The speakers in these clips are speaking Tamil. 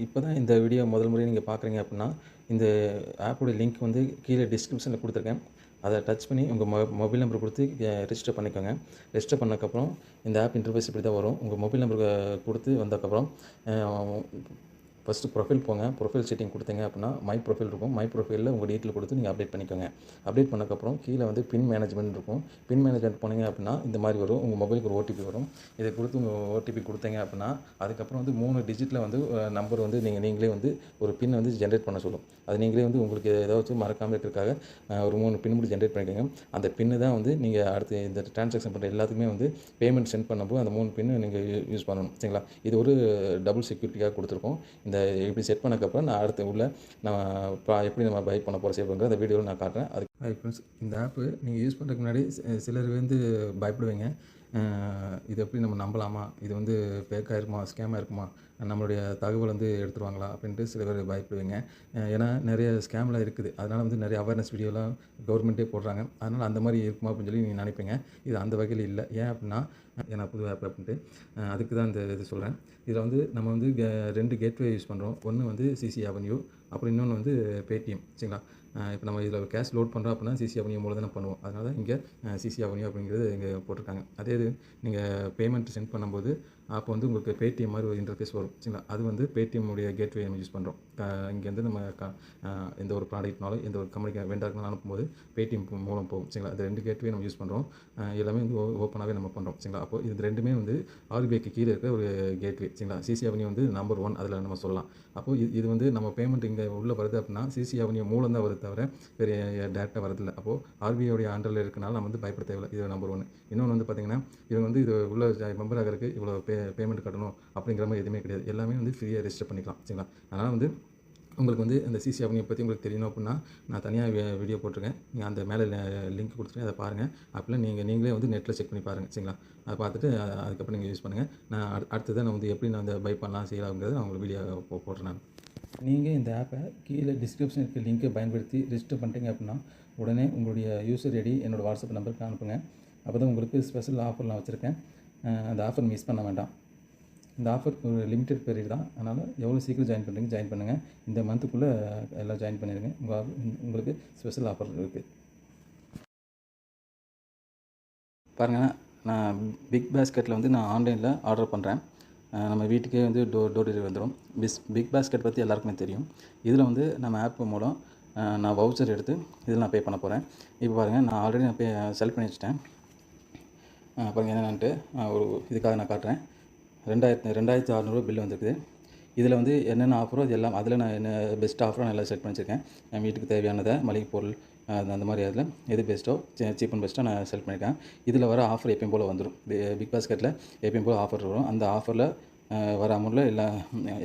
இப்போ தான் இந்த வீடியோ முதல் முறை நீங்கள் பார்க்குறீங்க அப்படின்னா, இந்த ஆப்போட லிங்க் வந்து கீழே டிஸ்கிரிப்ஷனில் குடுத்துருக்கேன். அத டச் பண்ணி உங்க மொபைல் நம்பர் குடுத்து ரெஜிஸ்டர் பண்ணிக்கோங்க. ரெஜிஸ்டர் பண்ணதுக்கப்புறம் இந்த ஆப் இன்டர்ஃபேஸ் இப்படி தான் வரும். உங்க மொபைல் நம்பர் குடுத்து வந்ததுக்கப்புறம் அ ஃபஸ்ட்டு ப்ரொஃபைல் போங்க. ப்ரொஃபைல் செட்டிங் குடுத்தீங்க அப்படின்னா, மை ப்ரொஃபைல் இருக்கும். மை ப்ரொஃபைல்ல உங்க டீட்டெயில் குடுத்து நீங்க அப்டேட் பண்ணிக்கோங்க. அப்டேட் பண்ணதுக்கப்புறம் கீழ வந்து பின் மேனேஜ்மென்ட் இருக்கும். பின் மேனேஜ்மென்ட் போனீங்க அப்படின்னா, இந்த மாரி வரும். உங்க மொபைலுக்கு ஒரு ஓடிபி வரும். இத குடுத்து உங்க ஓடிபி குடுத்தீங்க அப்படின்னா, அதுக்கப்புறம் வந்து 3 டிஜிட்ல வந்து நம்பர் வந்து நீங்களே வந்து ஒரு பின் வந்து ஜெனரேட் பண்ண சொல்லும். அது நீங்களே வந்து உங்களுக்கு ஏதாச்சும் மறக்காம இருக்கிறதுக்காக ஒரு 3 பின் மட்டும் ஜெனரேட் பண்ணிக்கோங்க. அந்த பின்னு தான் வந்து நீங்க அடுத்து இந்த டிரான்சாக்ஷன் பண்ற எல்லாத்துக்குமே வந்து பேமெண்ட் சென்ட் பண்ணும்போது அந்த 3 பின் நீங்க யூஸ் பண்ணணும். சரிங்களா? இது ஒரு டபுள் செக்யூரிட்டிக்காக குடுத்துருக்கோம். இந்த இப்படி செட் பண்ணதுக்கப்புறம் நான் அடுத்து நம்ம எப்படி நம்ம பை பண்ண போறோம், சேவ் பண்ணுறது அந்த வீடியோவில் நான் காட்டுறேன். ஹாய் ஃப்ரெண்ட்ஸ், இந்த ஆப்பு நீங்கள் யூஸ் பண்ணுறதுக்கு முன்னாடி சிலர் வந்து பயப்படுவீங்க. இது எப்படி நம்ம நம்பலாமா? இது வந்து ஃபேக்காக இருக்குமா? ஸ்கேமாக இருக்குமா? நம்மளுடைய தகவல் வந்து எடுத்துருவாங்களா? அப்படின்ட்டு சில பேர் பயப்படுவீங்க. ஏன்னா நிறைய ஸ்கேம்லாம் இருக்குது. அதனால் வந்து நிறைய அவேர்னஸ் வீடியோலாம் கவர்மெண்ட்டே போடுறாங்க. அதனால் அந்த மாதிரி இருக்குமா அப்படின்னு சொல்லி நீங்கள் நினைப்பீங்க. இது அந்த வகையில் இல்லை. ஏன் அப்படின்னா, ஏன்னா புது ஆப் அப்படின்ட்டு அதுக்கு தான் இந்த இது சொல்கிறேன். இதில் வந்து நம்ம வந்து 2 கேட்வே யூஸ் பண்ணுறோம். ஒன்று வந்து சிசி அவென்யூ, அப்புறம் இன்னொன்று வந்து பேடிஎம். சரிங்களா? இப்போ நம்ம இதில் கேஷ் லோட் பண்ணுறோம் அப்படின்னா சிசி அவென்யூ மூலம் தானே பண்ணுவோம். அதனால தான் இங்கே சிசி அவென்யூ அப்படிங்கிறது இங்கே போட்டிருக்காங்க. அதே இது நீங்கள் பேமெண்ட் சென்ட் பண்ணும்போது அப்போ வந்து உங்களுக்கு பேடிஎம் மாதிரி ஒரு இன்டர்ஃபேஸ் வரும். சரிங்களா? அது வந்து பேடிஎம் உடைய கேட்வே நம்ம யூஸ் பண்ணுறோம். இங்கேருந்து நம்ம எந்த ஒரு ப்ராடக்ட்னாலும் எந்த ஒரு கம்பெனிக்கு வெண்டாருக்குனாலும் அனுப்பும்போது பேடிஎம் மூலம் போகும். சரிங்களா? அது 2 கேட்வே நம்ம யூஸ் பண்ணுறோம். எல்லாமே வந்து ஓப்பனாகவே நம்ம பண்ணுறோம். சரிங்களா? அப்போ இது 2மே வந்து ஆர்பிஐக்கு கீழே இருக்கிற ஒரு கேட்வே. சரிங்களா? சிசி அவென்யூ வந்து நம்பர் 1 அதில் நம்ம சொல்லலாம். அப்போது இது வந்து நம்ம பேமெண்ட் இங்கே உள்ளே வருது அப்படின்னா சிசி அவென்யூ மூலம் தான் வருது தவிர வேறு டேரெக்டாக வரதில்லை. அப்போது ஆர்பிஐயோடைய அண்டரில் இருக்கனால நம்ம வந்து பயப்பட தேவையில்லை. இது நம்பர் 1. இன்னொன்று வந்து பார்த்திங்கன்னா, இவங்க வந்து இது உள்ள மெம்பர் ஆகிறதுக்கு இவ்வளோ பேமெண்ட் கட்டணும் அப்படிங்கிற மாதிரி எதுவுமே கிடையாது. எல்லாமே வந்து ஃப்ரீயாக ரெஜிஸ்டர் பண்ணிக்கலாம். சரிங்களா? அதனால் வந்து உங்களுக்கு வந்து இந்த சிசி அவென்யூ பற்றி உங்களுக்கு தெரியணும் அப்படின்னா, நான் தனியாக வீடியோ போட்டிருக்கேன். நீங்கள் அந்த மேலே லிங்க் கொடுத்துருக்கேன். அதை பாருங்கள். அப்படிலாம் நீங்களே வந்து நெட்டில் செக் பண்ணி பாருங்கள். சரிங்களா? அதை பார்த்துட்டு அதுக்கப்புறம் நீங்கள் யூஸ் பண்ணுங்கள். நான் அடுத்ததான் நான் வந்து எப்படி நான் வந்து பை பண்ணலாம் செய்யலாம்ங்கிறத நான் உங்களுக்கு வீடியோ போடுறேன் நான். நீங்கள் இந்த ஆப்பை கீழே டிஸ்கிரிப்ஷன் இருக்க லிங்கை பயன்படுத்தி ரெஜிஸ்டர் பண்ணிட்டீங்க அப்படின்னா, உடனே உங்களுடைய யூசர் ஐடி என்னோடய வாட்ஸ்அப் நம்பருக்கு அனுப்புங்க. அப்போ தான் உங்களுக்கு ஸ்பெஷல் ஆஃபர்லாம் வச்சுருக்கேன். அந்த ஆஃபர் மிஸ் பண்ண வேண்டாம். இந்த ஆஃபர் ஒரு லிமிடெட் பீரியட் தான். அதனால் எவ்வளோ சீக்கிரம் ஜாயின் பண்ணுங்கள். இந்த மந்த்துக்குள்ளே எல்லாம் ஜாயின் பண்ணிடுங்க. உங்களுக்கு ஸ்பெஷல் ஆஃபர் இருக்குது. பாருங்கள், நான் பிக் பாஸ்கெட்டில் வந்து நான் ஆன்லைனில் ஆர்டர் பண்ணுறேன். நம்ம வீட்டுக்கே வந்து டோர் டெலிவரி வந்துடும். பிக் பாஸ்கெட் பற்றி எல்லாருக்குமே தெரியும். இதில் வந்து நம்ம ஆப் மூலம் நான் வவுச்சர் எடுத்து இதில் நான் பே பண்ண போகிறேன். இப்போ பாருங்கள், நான் ஆல்ரெடி நான் செலக்ட் பண்ணி வச்சுட்டேன். பாருங்கள் என்னென்னட்டு ஒரு இதுக்காக நான் காட்டுறேன். 2600 பில் வந்துருக்குது. இதில் வந்து என்னென்ன ஆஃபரோ அது எல்லாம் அதில் நான் என்ன பெஸ்ட் ஆஃபரோ நான் எல்லாம் செட் பண்ணி வச்சுருக்கேன். என் வீட்டுக்கு தேவையானதை மளிகை பொருள் அந்த மாதிரி அதில் எது பெஸ்ட்டோ சீப் அண்ட் பெஸ்ட்டாக நான் செலக்ட் பண்ணியிருக்கேன். இதில் வர ஆஃபர் எப்பயும் போல் வந்துடும். பிக் பாஸ்கெட்டில் எப்பயும் போல் ஆஃபர் வரும். அந்த ஆஃபரில் வர அமௌண்ட்டில்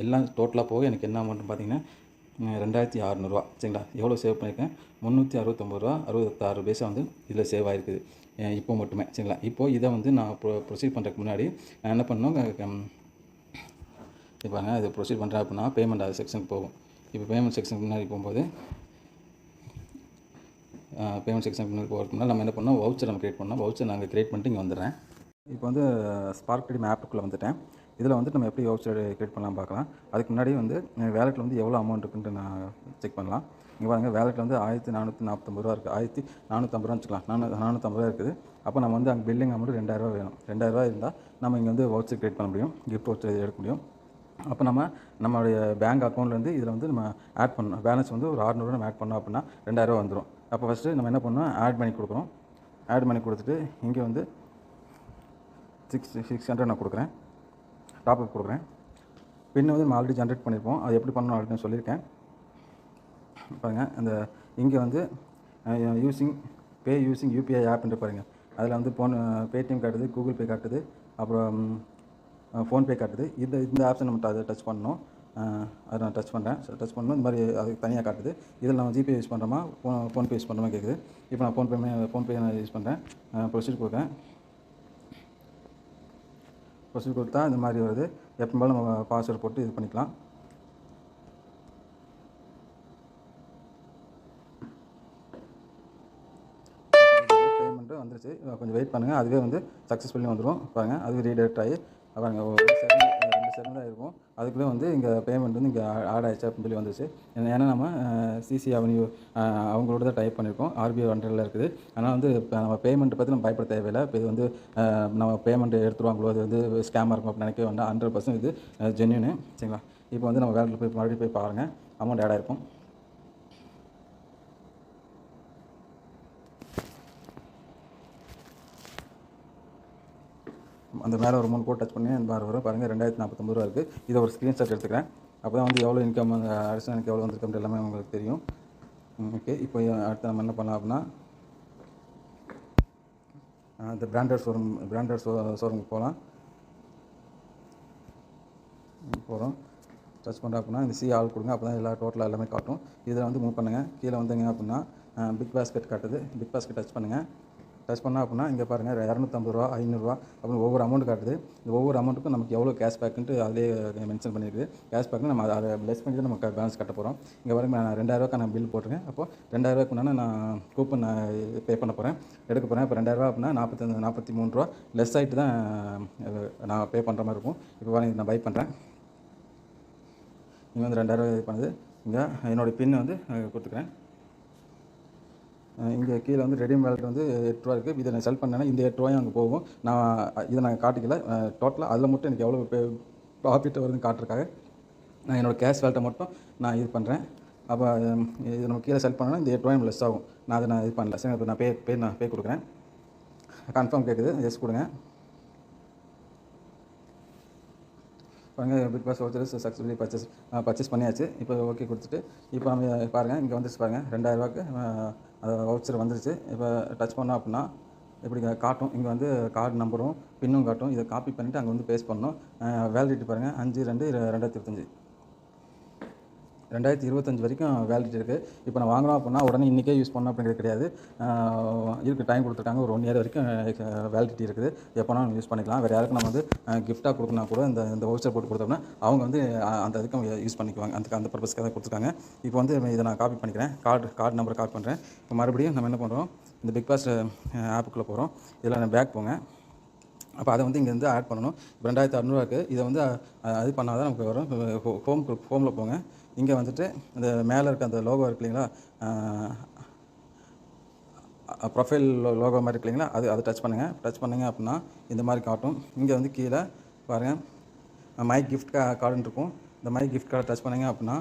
எல்லாம் டோட்டலாக போக எனக்கு என்ன அமௌண்ட்னு பார்த்தீங்கன்னா 2600 சரிங்களா? எவ்வளோ சேவ் பண்ணியிருக்கேன்? 369 66 பைசா வந்து இதில் சேவ் ஆகிருக்குது இப்போ மட்டுமே. சரிங்களா? இப்போது இதை வந்து நான் ப்ரொசீட் பண்ணுறதுக்கு முன்னாடி நான் என்ன பண்ணணும், இப்போ இது ப்ரொசீட் பண்ணுறேன் அப்படின்னா பேமெண்ட் அது செக்ஷனுக்கு போகும். இப்போ பேமெண்ட் செக்ஷனுக்கு முன்னாடி போகும்போது பேமெண்ட் செக்ஷனுக்கு முன்னாடி போகிறதுக்கு முன்னாடி நம்ம என்ன பண்ணோம், வவுச்சர் நம்ம க்ரியேட் பண்ணோம். வவுச்சர் நாங்கள் க்ரியேட் பண்ணிட்டு இங்கே வந்துடுறேன். இப்போ வந்து ஸ்பார்க் ட்ரீம் ஆப்புக்குள்ளே வந்துட்டேன். இதில் வந்து நம்ம எப்படி வவுச்சர் க்ரியேட் பண்ணலாம் பார்க்கலாம். அதுக்கு முன்னாடி வந்து வேலெட்டில் வந்து எவ்வளோ அமௌண்ட் இருக்குன்ட்டு நான் செக் பண்ணலாம். இங்கே பாருங்கள், வேலெட்டில் வந்து 1449 ரூபா இருக்குது. 1450 வச்சுக்கலாம். 450 இருக்குது. அப்போ நம்ம வந்து அங்கே பில்லிங் அமௌண்ட் 2000 வேணும். 2000 இருந்தால் நம்ம இங்கே வந்து வவுச்சர் க்ரியேட் பண்ண முடியும், கிஃப்ட் வவுச்சர் எடுக்க முடியும். அப்போ நம்மளுடைய பேங்க் அக்கௌண்ட்லேருந்து இதில் வந்து நம்ம ஆட் பண்ணணும். பேலன்ஸ் வந்து ஒரு 600 நம்ம ஆட் பண்ணோம் அப்படின்னா 2000 வந்துடும். அப்போ ஃபஸ்ட்டு நம்ம என்ன பண்ணணும், ஆட் பண்ணி கொடுக்குறோம். ஆட் பண்ணி கொடுத்துட்டு இங்கே வந்து 600 நான் கொடுக்குறேன். டாப்அப் கொடுக்குறேன். பின் வந்து நம்ம ஆல்ரெடி ஜென்ரேட் பண்ணியிருப்போம். அது எப்படி பண்ணணும் ஆல்ரெடி சொல்லியிருக்கேன். பாருங்கள், அந்த இங்கே வந்து யூஸிங் யூபிஐ ஆப்ன்ட்டு பாருங்கள். அதில் வந்து பேடிஎம் காட்டுது, கூகுள் பே காட்டுது, அப்புறம் ஃபோன்பே காட்டுது. இந்த ஆப்ஷன் நம்ம அதை டச் பண்ணணும். அதை நான் டச் பண்ணுறேன். டச் பண்ணணும். இந்த மாதிரி அதுக்கு தனியாக காட்டுது. இதில் நம்ம ஜிபே யூஸ் பண்ணுறோமா ஃபோன்பே யூஸ் பண்ணுறோமா கேட்குது. இப்போ நான் ஃபோன்பே நான் யூஸ் பண்ணுறேன். ப்ரொசீட் கொடுக்குறேன். ப்ரொசீட் கொடுத்தா இந்த மாதிரி வருது. எப்போ போல் நம்ம பாஸ்வேர்டு போட்டு இது பண்ணிக்கலாம். பேமெண்ட்டு வந்துருச்சு. கொஞ்சம் வெயிட் பண்ணுங்கள். அதுவே வந்து சக்ஸஸ்ஃபுல்லி வந்துடும். பாருங்கள், அதுவே ரீடைரக்ட் ஆகி பாருங்கள் 2 செகண்ட் தான் இருக்கும். அதுக்குள்ளே வந்து இங்கே பேமெண்ட் வந்து இங்கே ஆட் ஆயிடுச்சு அப்படின்னு சொல்லி வந்துச்சு. ஏன்னா நம்ம சிசி அவென்யூ அவங்களோட தான் டைப் பண்ணியிருக்கோம். ஆர்பிஐ அண்டரில் இருக்குது. அதனால் வந்து இப்போ நம்ம பேமெண்ட்டை பற்றி நம்ம பயப்பட தேவையில்லை. இப்போ இது வந்து நம்ம பேமெண்ட் எடுத்துருவாங்களோ, அது வந்து ஸ்கேமாக இருக்கும் அப்படின்னு நினைக்க வேண்டாம். 100% இது ஜென்யூனு. சரிங்களா? இப்போ வந்து நம்ம வேலட்டில் போய் மறுபடியும் போய் பாருங்கள், அமௌண்ட் ஆட் ஆகிருக்கும். அந்த மேலே ஒரு 3 கோட் டச் பண்ணி அந்த மாதிரி வரும் பாருங்கள். 2049 ரூபா இருக்குது. இதை ஒரு ஸ்க்ரீன்ஷாட் எடுத்துக்கிறேன். அப்போ தான் வந்து எவ்வளோ இன்கம் அடிஷனல் எனக்கு எவ்வளோ வந்திருக்கு எல்லாமே உங்களுக்கு தெரியும். ஓகே, இப்போ அடுத்து நம்ம என்ன பண்ணலாம் அப்படின்னா இந்த பிராண்டட் ஷோரூமுக்கு போகிறோம். டச் பண்ணுறோம் அப்படின்னா இந்த ஆள் கொடுங்க. அப்போ தான் எல்லா டோட்டலாக எல்லாமே காட்டும். இதில் வந்து மூவ் பண்ணுங்கள். கீழே வந்தீங்க அப்படின்னா பிக் பாஸ்கெட் காட்டுது. பிக் பாஸ்கெட் டச் பண்ணுங்கள். டச் பண்ணால் அப்படின்னா இங்கே பாருங்கள் 250 ரூபா, 500 ரூபா அப்படின்னு ஒவ்வொரு அமௌண்ட் காட்டுது. இந்த ஒவ்வொரு அமௌண்ட்டுக்கும் நமக்கு எவ்வளோ கேஷ் பேக்குன்ட்டு அதிலே மென்ஷன் பண்ணியிருக்கு. கேஷ் பேக்கு நம்ம அதை லெஸ் பண்ணி தான் நம்ம பேலன்ஸ் கட்ட போகிறோம். இங்கே பாருங்கள், நான் 2000 நான் பில் போட்டிருக்கேன். அப்போது 2000 நான் கூப்பன் பே பண்ண போகிறேன், எடுக்க போகிறேன். இப்போ 2000 அப்படின்னா 43 ரூபா லெஸ் ஆகிட்டு தான் நான் பே பண்ணுற மாதிரி இருக்கும். இப்போ பாருங்கள், நான் பை பண்ணுறேன். இங்கே வந்து 2000 இது பண்ணுது. இங்கே என்னோடய பின் வந்து கொடுத்துக்கிறேன். இங்கே கீழே வந்து ரெடீம் வேலட் வந்து 8 ரூபா இருக்குது. இதை நான் செல் பண்ணேன்னா இந்த 8 ரூபாயும் அங்கே போகும். இதை நான் காட்டிக்கல. டோட்டலாக அதில் மட்டும் எனக்கு எவ்வளோ ப்ராஃபிட் வருதுன்னு காட்டுறதுக்காக நான் என்னோடய கேஷ் வேலட்டை மட்டும் நான் இது பண்ணுறேன். அப்போ இது நம்ம கீழே செல் பண்ணேன்னா இந்த 8 ரூபாயும் லெஸ் ஆகும். நான் இது பண்ணல. சரி, இப்போ நான் பே கொடுக்குறேன். கன்ஃபார்ம் கேட்குது, எஸ் கொடுங்க. பாருங்கள், Bigg Boss voucher successfully purchase பண்ணியாச்சு. இப்போ ஓகே கொடுத்துட்டு இப்போ நம்ம பாருங்கள், இங்கே வந்துச்சு பாருங்கள் 2000 ரூபாய்க்கு அது வவுச்சர் வந்துருச்சு. இப்போ டச் பண்ணோம் அப்படின்னா இப்படி காட்டும். இங்கே வந்து கார்டு நம்பரும் பின்னும் காட்டும். இதை காப்பி பண்ணிவிட்டு அங்கே வந்து பேஸ்ட் பண்ணணும். வேலிடிட்டி பாருங்கள் 5/2/2025 2025 வரைக்கும் வேலிடிட்டி இருக்குது. இப்போ நான் வாங்குறோம் அப்படின்னா உடனே இன்றைக்கே யூஸ் பண்ணணும் அப்படிங்கிறது கிடையாது. இருக்குது, டைம் கொடுத்துருக்காங்க. ஒரு 1 இயர் வரைக்கும் வேலிடிட்டி இருக்குது. எப்போனா நம்ம யூஸ் பண்ணிக்கலாம். வேறு யாருக்கும் நம்ம வந்து கிஃப்ட்டாக கொடுக்கணும் கூட இந்த வவுச்சர் போட்டு கொடுத்தோம்னா அவங்க வந்து அந்த இதுக்கும் யூஸ் பண்ணிக்குவாங்க. அந்த பர்பஸ்க்காக தான் கொடுத்துருக்காங்க. இப்போ வந்து இதை நான் காப்பி பண்ணிக்கிறேன். கார்டு நம்பரை காப்பி பண்ணுறேன். இப்போ மறுபடியும் நம்ம என்ன பண்ணுறோம், இந்த பிக் பாஸ் ஆப்புக்குள்ளே போகிறோம். இதில் நான் பேக் போங்க. அப்போ அதை வந்து இங்கேருந்து ஆட் பண்ணணும். 2600 இருக்குது. இதை வந்து அது பண்ணால் தான் நமக்கு வரும். ஹோமில் போங்க. இங்கே வந்துட்டு இந்த மேலே இருக்க அந்த லோகோ இருக்கு இல்லைங்களா, ப்ரொஃபைல் லோகோ மாதிரி இருக்கு இல்லைங்களா, அதை டச் பண்ணுங்கள் அப்படின்னா இந்த மாதிரி காட்டும். இங்கே வந்து கீழே பாருங்கள், மை கிஃப்ட் கார்டுன்னு இருக்கும். இந்த மை கிஃப்ட் கார்டை டச் பண்ணிங்க அப்படின்னா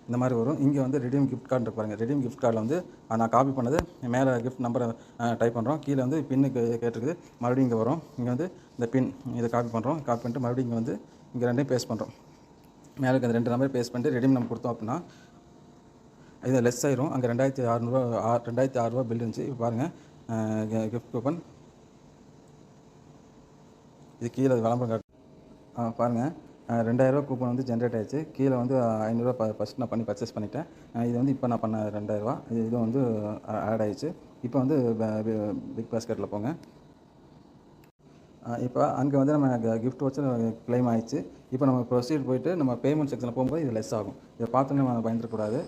இந்த மாதிரி வரும். இங்கே வந்து ரெடீம் கிஃப்ட் கார்டு இருக்கு பாருங்கள். ரெடீம் கிஃப்ட் கார்டில் வந்து நான் காப்பி பண்ணது மேலே கிஃப்ட் நம்பரை டைப் பண்ணுறோம். கீழே வந்து பின்னுக்கு கேட்டிருக்குது. மறுபடியும் இங்கே வரும். இங்கே வந்து இந்த பின் இதை காப்பி பண்ணிட்டு மறுபடியும் இங்கே வந்து இங்கே ரெண்டையும் பேஸ்ட் பண்ணுறோம். மேலே இருக்க அந்த 2 நம்பரை பேஸ்ட் பண்ணிட்டு ரெடீம் நம்ம கொடுத்தோம் அப்படின்னா இது லெஸ் ஆயிரும். அங்கே 2600 ரூபா பில் இருந்துச்சு. இப்போ பாருங்கள், கிஃப்ட் கூப்பன் இது கீழே விளம்பரம் காட்டு. பாருங்கள், 2000 ரூபா கூப்பன் வந்து ஜென்ரேட் ஆகிடுச்சு. கீழே வந்து 500 ரூபா ஃபஸ்ட் நான் பர்ச்சேஸ் பண்ணிட்டேன். இது வந்து இப்போ நான் பண்ண 2000 ரூபா இது வந்து ஆட் ஆகிடுச்சு. இப்போ வந்து பிக் பாஸ்கெட்டில் போங்க. இப்போ அங்கே வந்து நம்ம கிஃப்ட் வச்சு க்ளைம் ஆகிடுச்சு. இப்போ நம்ம ப்ரொசீட் போயிட்டு நம்ம பேமெண்ட் செக்ஷனில் போகும்போது இது லெஸ் ஆகும். இதை பார்த்தோன்னே நம்ம பயந்துடக்கூடாது.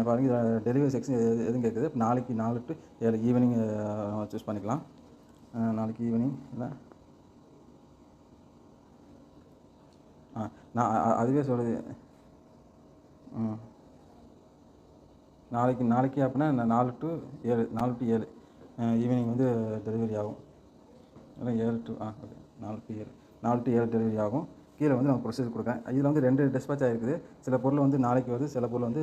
பாருங்கள், இதில் டெலிவரி செக்ஷன் எதுவும் கேட்குது. நாளைக்கு 4 to 7 ஈவினிங் சூஸ் பண்ணிக்கலாம். நாளைக்கு ஈவினிங் இல்லை, நான் அதுவே சொல்லுது. நாளைக்கு அப்படின்னா 4 to 7 ஈவினிங் வந்து டெலிவரி ஆகும். இல்லை 7 to ஓகே 4 to 7 டெலிவரி ஆகும். கீழே வந்து நம்ம ப்ரொசீஜர் கொடுக்குறேன். இதில் வந்து 2 டிஸ்பேச் ஆகிருக்குது. சில பொருள் வந்து நாளைக்கு வருது, சில பொருள் வந்து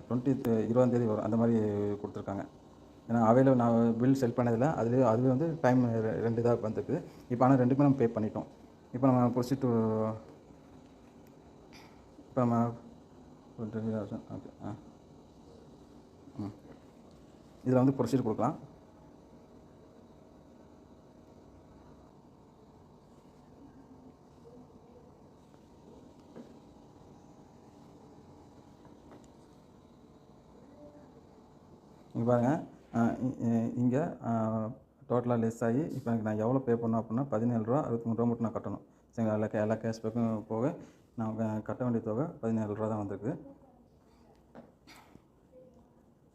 20 தேதி வரும். அந்த மாதிரி கொடுத்துருக்காங்க. ஏன்னா அவையில் நான் பில் செல் பண்ணதில்லை. அதுவே வந்து டைம் 2 இதாக வந்துருக்குது. இப்போ ஆனால் 2க்குமே நம்ம பே பண்ணிட்டோம். இப்போ நம்ம ப்ரொசீட் டு இப்போ நம்ம டெலிவரி ஆப்ஷன் ஓகே இதில் வந்து ப்ரொசீட் கொடுக்கலாம். இங்கே பாருங்கள், இங்கே டோட்டலாக லெஸ் ஆகி இப்போ எனக்கு நான் எவ்வளோ பே பண்ணோம் அப்படின்னா 17 ரூபா 63 ரூபா மட்டும் நான் கட்டணும். சரிங்களா, எல்லா கேஷ்பேக்கும் போக நான் கட்ட வேண்டிய தொகை 17 ரூபா தான் வந்திருக்கு.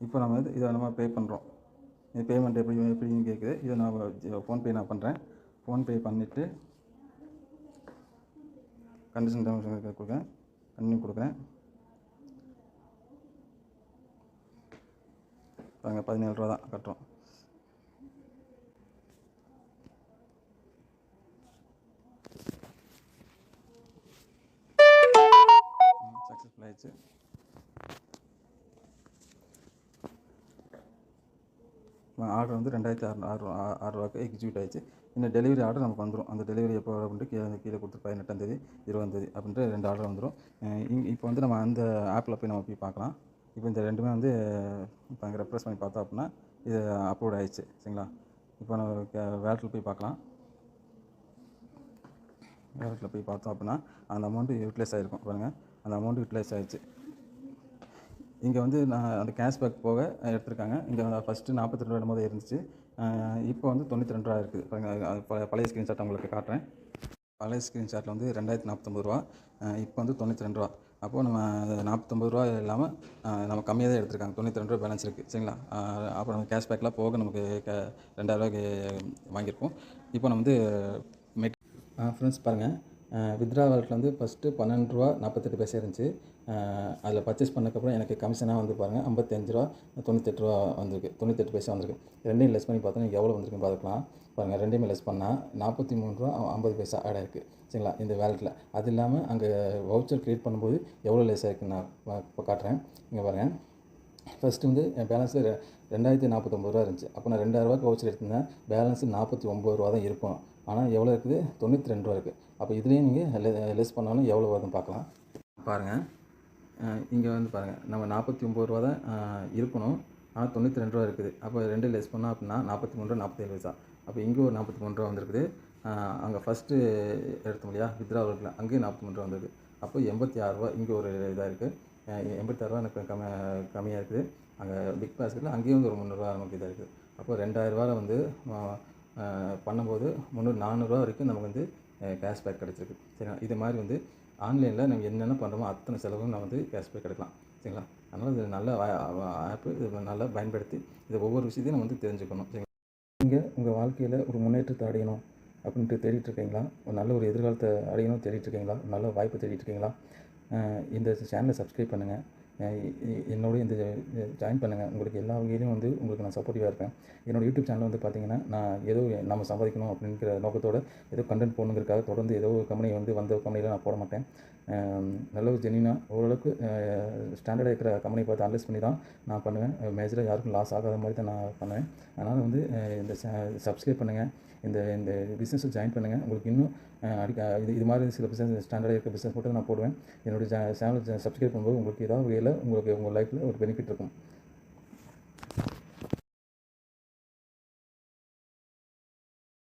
இப்போ நம்ம வந்து இதை நம்ம பே பண்ணுறோம். இது பேமெண்ட் எப்படின்னு கேட்குது. இதை நான் ஃபோன்பே நான் பண்ணுறேன். ஃபோன்பே பண்ணிவிட்டு கண்டிஷன் கொடுக்குறேன், கண்டினியூ கொடுக்குறேன். பாருங்கள் 17 ரூபா தான் கட்டுறோம். சக்ஸஸ்ஃபுல் ஆயிடுச்சு. ஆர்டர் வந்து 2606 எக்ஸிக்யூட் ஆயிடுச்சு. இந்த டெலிவரி ஆர்டர் நமக்கு வந்துடும். அந்த டெலிவரி எப்போ அப்படின்ட்டு கீழே கொடுத்து 18ஆம் தேதி 20ஆம் தேதி அப்படின்ட்டு 2 ஆர்டர் வந்துடும். இப்போ வந்து நம்ம அந்த ஆப்பில் போய் நம்ம போய் பார்க்கலாம். இப்போ இந்த ரெண்டுமே வந்து இப்போ அங்கே ரெஃப்ரெஷ் பண்ணி பார்த்தோம் அப்படின்னா இது அப்லோட் ஆயிடுச்சு. சரிங்களா? இப்போ நம்ம வேலட்டில் போய் பார்க்கலாம். வேலட்டில் போய் பார்த்தோம் அப்படின்னா அந்த அமௌண்ட்டு யூட்டிலைஸ் ஆகிருக்கும். பாருங்கள், அந்த அமௌண்ட்டு யூட்டிலைஸ் ஆகிடுச்சு. இங்கே வந்து நான் அந்த கேஷ்பேக் போக எடுத்திருக்காங்க. இங்கே ஃபஸ்ட்டு 42 ரூபா என்னமோ இருந்துச்சு. இப்போ வந்து 92 ரூபா இருக்குது. பாருங்கள், பழைய ஸ்க்ரீன்ஷாட் உங்களுக்கு காட்டுறேன். பழைய ஸ்க்ரீன்ஷாட்டில் வந்து 2049 ரூபா, இப்போ வந்து 92 ரூபா. அப்போது நம்ம 49 ரூபா இல்லாமல் நம்ம கம்மியாக தான் எடுத்திருக்காங்க. 92 ரூபா பேலன்ஸ் இருக்குது. சரிங்களா? அப்புறம் நம்ம கேஷ்பேக்லாம் போக நமக்கு 2000 ரூபாய்க்கு வாங்கியிருக்கோம். இப்போ நம்ம வந்து ஃப்ரெண்ட்ஸ் பாருங்கள், வித்ரா வாலெட்டில் வந்து ஃபஸ்ட்டு 12 ரூபா 48 பைசா இருந்துச்சு. அதில் பர்ச்சேஸ் பண்ணக்கப்புறம் எனக்கு கமிஷனாக வந்து பாருங்கள் 55 ரூபா 98 ரூபா வந்திருக்கு. 98 பைசா வந்திருக்கு. ரெண்டையும் லெஸ் பண்ணி பார்த்தோன்னா எவ்வளோ வந்திருக்குன்னு பார்த்துக்கலாம். பாருங்கள், ரெண்டையுமே லெஸ் பண்ணால் 43 ரூபா 50 பைசா ஆட் ஆயிருக்கு. சரிங்களா? இந்த வேலெட்டில் அது இல்லாமல் அங்கே வவுச்சர் க்ரியேட் பண்ணும்போது எவ்வளோ லெஸ் ஆகிருக்குன்னு நான் இப்போ காட்டுறேன். இங்கே பாருங்கள், ஃபஸ்ட்டு வந்து என் பேலன்ஸில் 2049 ரூபா இருந்துச்சு. அப்போ நான் 2000 ரூபாய்க்கு வவுச்சர் எடுத்திருந்தேன். பேலன்ஸு 49 ரூபா தான் இருக்கும். ஆனால் எவ்வளோ இருக்குது? 92 ரூபா இருக்குது. அப்போ இதுலேயும் நீங்கள் லெஸ் பண்ணாலும் எவ்வளோ வருதுன்னு பார்க்கலாம். பாருங்கள், இங்கே வந்து பாருங்கள், நம்ம 49 ரூபா தான் இருக்கணும். ஆனால் 92 ரூபா இருக்குது. அப்போ 2 லெஸ் பண்ணோம் அப்படின்னா 43 ரூபா 47 பைசா. அப்போ இங்கே ஒரு 43 ரூபா வந்திருக்குது. அங்கே ஃபஸ்ட்டு எடுத்தோம் இல்லையா வித்ரா வாலெட்டில், அங்கேயும் 43 ரூபா வந்திருக்கு. அப்போ 86 ரூபா இங்கே ஒரு இதாக இருக்குது. 86 ரூபா எனக்கு கம்மியாக இருக்குது. அங்கே பிக் பாஸ்கெட்டில் அங்கேயும் வந்து ஒரு 300 ரூபா நமக்கு இதாக இருக்குது. அப்போ 2000 ரூபாவில் வந்து பண்ணும்போது 400 ரூபா வரைக்கும் நமக்கு வந்து கேஷ்பேக் கிடச்சிருக்கு. சரிங்களா? இது மாதிரி வந்து ஆன்லைனில் நம்ம என்னென்ன பண்ணுறோமோ அத்தனை செலவும் நம்ம வந்து கேஷ்பேக் எடுக்கலாம். சரிங்களா? அதனால் இது நல்ல ஆப்பு. இது நல்லா பயன்படுத்தி இதை ஒவ்வொரு விஷயத்தையும் நம்ம வந்து தெரிஞ்சுக்கணும். சரிங்களா? நீங்கள் உங்கள் வாழ்க்கையில் ஒரு முன்னேற்றத்தை அடையணும் அப்படின்ட்டு தேடிட்டுருக்கீங்களா? ஒரு நல்ல ஒரு எதிர்காலத்தை அடையணும் தேடிட்டுருக்கீங்களா? ஒரு நல்ல வாய்ப்பு தேடிட்டுருக்கீங்களா? இந்த சேனலை சப்ஸ்கிரைப் பண்ணுங்கள். என்னோட இந்த ஜாயின் பண்ணுங்கள். உங்களுக்கு எல்லா வகையிலையும் வந்து உங்களுக்கு நான் சப்போர்ட்டிவாக இருப்பேன். என்னோடய யூடியூப் சேனல் வந்து பார்த்திங்கன்னா, நான் ஏதோ நம்ம சம்பாதிக்கணும் அப்படிங்கிற நோக்கத்தோடு ஏதோ கண்டென்ட் போடணுங்கிறதுக்காக தொடர்ந்து ஏதோ ஒரு கம்பெனி வந்து வந்த கம்பெனியில் நான் போட மாட்டேன். நல்ல ஒரு ஜென்யூனாக ஓரளவுக்கு ஸ்டாண்டர்டாக இருக்கிற கம்பெனி பார்த்து அனலைஸ் பண்ணி தான் நான் பண்ணுவேன். மேஜராக யாருக்கும் லாஸ் ஆகாத மாதிரி தான் நான் பண்ணுவேன். அதனால் வந்து இந்த சப்ஸ்கிரைப் பண்ணுங்கள். இந்த பிஸ்னஸில் ஜாயின் பண்ணுங்கள். உங்களுக்கு இன்னும் இது மாதிரி சில பிஸ்னஸ் ஸ்டாண்டர்டாக இருக்கிற பிஸ்னஸ் மட்டும் நான் போடுவேன். என்னுடைய சேனல் சப்ஸ்கிரைப் பண்ணும்போது உங்களுக்கு ஏதாவது வகையில் உங்களுக்கு உங்கள் லைஃப்பில் ஒரு பெனிஃபிட் இருக்கும்.